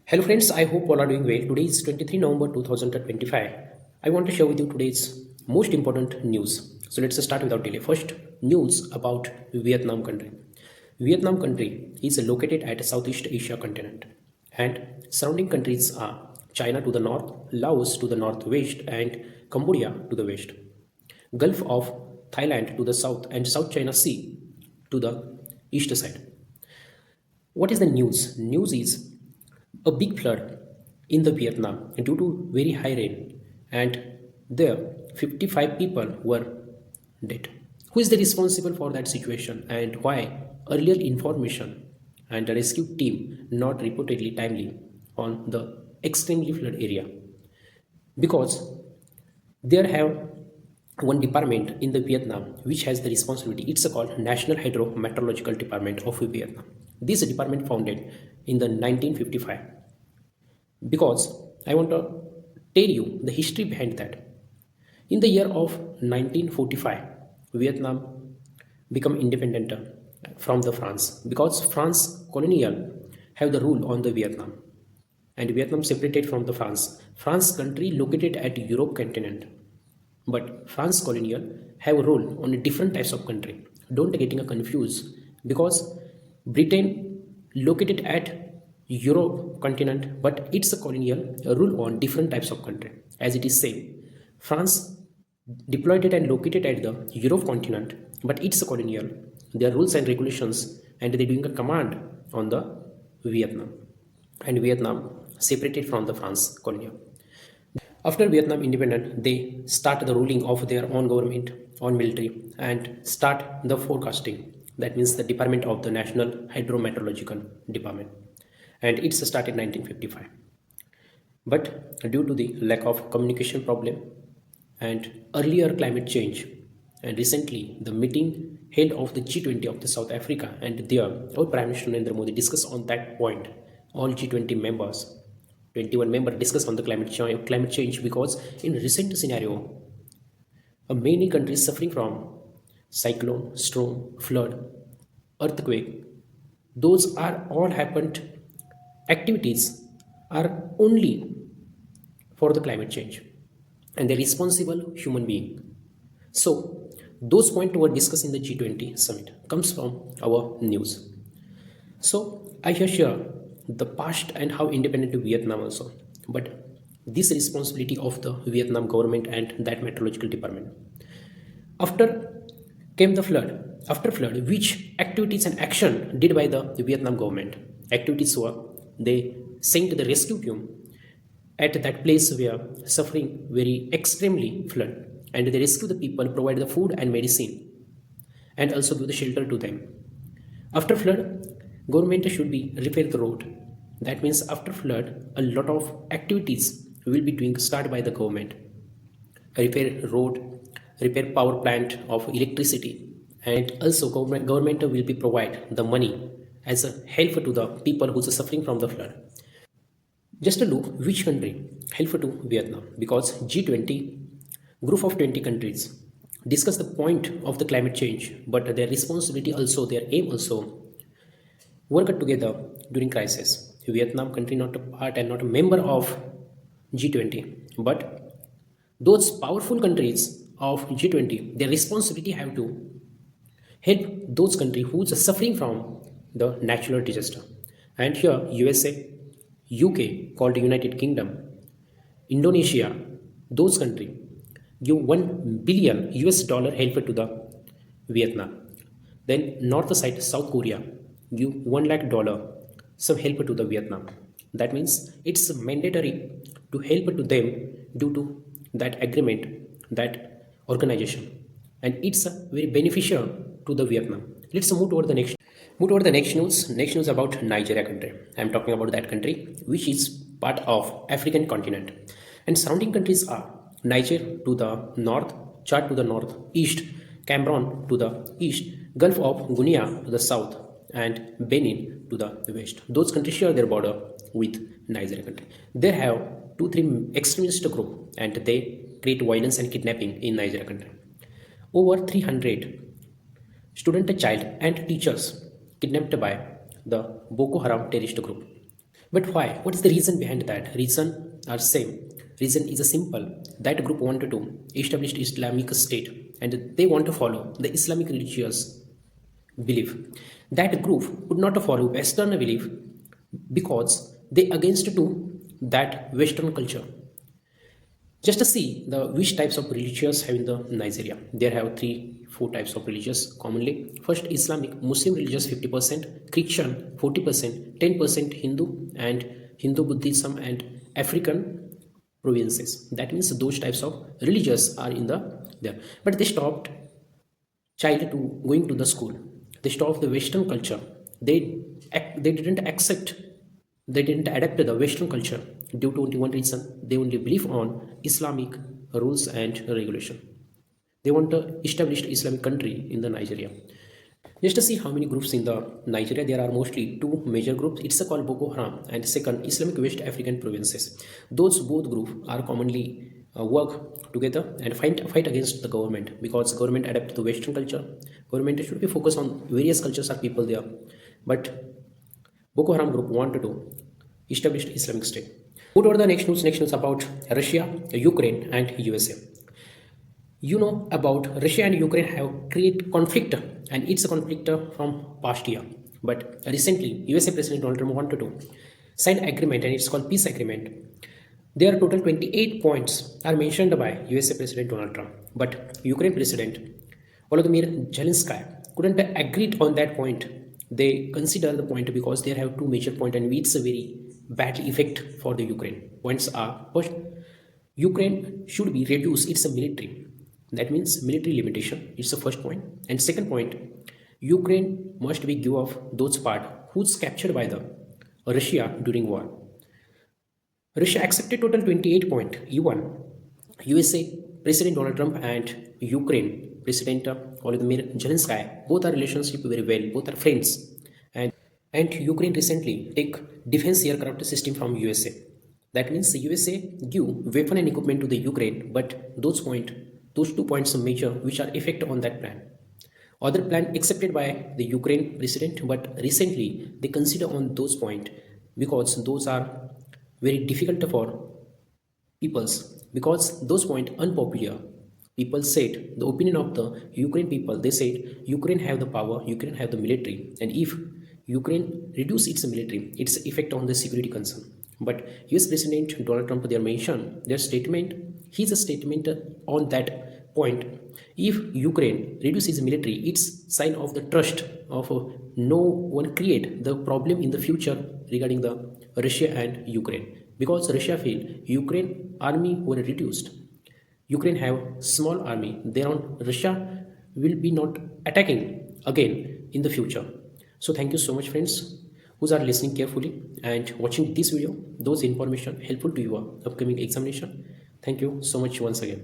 Hello friends, I hope all are doing well. Today is 23 November 2025. I want to share with you today's most important news. So let's start without delay. First, news about Vietnam country. Vietnam country is located at Southeast Asia continent and surrounding countries are China to the north, Laos to the northwest and Cambodia to the west. Gulf of Thailand to the south and South China Sea to the east side. What is the news? News is a big flood in the Vietnam due to very high rain and there 55 people were dead. Who is the responsible for that situation and why earlier information and the rescue team not reportedly timely on the extremely flood area? Because there have one department in the Vietnam which has the responsibility. It's called National Hydrometeorological Department of Vietnam. This department founded in the 1955 because I want to tell you the history behind that. In the year of 1945, Vietnam become independent from the France because France colonial have the rule on the Vietnam and Vietnam separated from the France. France country located at Europe continent, but France colonial have a role on different types of country. Don't getting a confused because Britain located at Europe continent, but it's a colonial rule on different types of country. As it is same, France deployed it and located at the Europe continent, but it's a colonial. Their rules and regulations, and they doing a command on the Vietnam, and Vietnam separated from the France colonial. After Vietnam independence, they start the ruling of their own government, own military, and start the forecasting. That means the Department of the National Hydrometeorological Department, and it's started in 1955. But due to the lack of communication problem and earlier climate change, and recently the meeting held of the G20 of the South Africa, and there our Prime Minister Narendra Modi discussed on that point. All G20 members 21 members discuss on the climate change because in recent scenario, many countries suffering from cyclone, storm, flood, earthquake. Those are all happened activities are only for the climate change and the responsible human being. So those points were discussed in the G20 summit comes from our news. So I here share the past and how independent Vietnam also, but this responsibility of the Vietnam government and that meteorological department. After came the flood. After flood, which activities and action did by the Vietnam government? Activities were they sent the rescue team at that place where suffering very extremely flood, and they rescue the people, provide the food and medicine, and also give the shelter to them. After flood, government should be repair the road. That means after flood, a lot of activities will be doing start by the government. Repair road, repair power plant of electricity, and also government will be provide the money as a help to the people who are suffering from the flood. Just a look which country help to Vietnam because G20 group of 20 countries discuss the point of the climate change, but their responsibility also, their aim also work together during crisis. Vietnam country not a part and not a member of G20, but those powerful countries of G20, their responsibility have to help those countries who are suffering from the natural disaster. And here USA, UK called United Kingdom, Indonesia, those countries give 1 billion US dollar help to the Vietnam. Then north side South Korea give $1 lakh some help to the Vietnam. That means it's mandatory to help to them due to that agreement, that organization, and it's very beneficial to the Vietnam. Let's move toward the next. Move toward the next news. Next news about Nigeria country. I'm talking about that country which is part of African continent, and surrounding countries are Niger to the north, Chad to the northeast, Cameroon to the east, Gulf of Guinea to the south, and Benin to the west. Those countries share their border with Nigeria country. They have 2-3 extremist group and they create violence and kidnapping in Nigeria country. Over 300 student, child, and teachers kidnapped by the Boko Haram terrorist group. But why? What is the reason behind that? Reason are same. Reason is a simple. That group wanted to establish Islamic state and they want to follow the Islamic religious belief. That group would not follow Western belief because they against to that Western culture. Just to see the which types of religions have in the Nigeria. There have three, four types of religions commonly. First, Islamic, Muslim religious 50%, Christian 40%, 10% Hindu and Hindu Buddhism and African provinces. That means those types of religions are in the there. But they stopped child to going to the school. They stopped the Western culture. They didn't accept, they didn't adapt to the Western culture due to only one reason. They only believe on Islamic rules and regulation. They want to establish Islamic country in the Nigeria. Just to see how many groups in the Nigeria, there are mostly two major groups. It's called Boko Haram and second Islamic West African provinces. Those both groups are commonly work together and fight against the government because government adapt to the Western culture. Government should be focused on various cultures or people there. But Boko Haram group wanted to establish Islamic State. Move over the next news. Next news about Russia, Ukraine, and USA. You know about Russia and Ukraine have created conflict, and it's a conflict from past year. But recently, USA President Donald Trump wanted to sign agreement, and it's called peace agreement. There are total 28 points are mentioned by USA President Donald Trump, but Ukraine President Volodymyr Zelensky couldn't agree on that point. They consider the point because they have two major points and it's a very bad effect for the Ukraine. Points are first, Ukraine should be reduced its military. That means military limitation. It's the first point. And second point, Ukraine must be give off those part who's captured by the Russia during war. Russia accepted total 28 point. Even USA President Donald Trump and Ukraine President Volodymyr Zelensky, both are relationship very well, both are friends. And Ukraine recently take defense aircraft system from USA. That means the USA give weapon and equipment to the Ukraine, but those 2 points are major which are effect on that plan. Other plan accepted by the Ukraine president, but recently they consider on those points because those are very difficult for peoples because those points unpopular. People said the opinion of the Ukraine people, they said Ukraine have the power, Ukraine have the military, and if Ukraine reduce its military, its effect on the security concern. But US President Donald Trump, they mentioned their statement, his statement on that point. If Ukraine reduces military, it's sign of the trust of no one create the problem in the future regarding the Russia and Ukraine. Because Russia feel Ukraine army were reduced. Ukraine have small army. Thereon Russia will be not attacking again in the future. So thank you so much friends who are listening carefully and watching this video. Those information helpful to your upcoming examination. Thank you so much once again.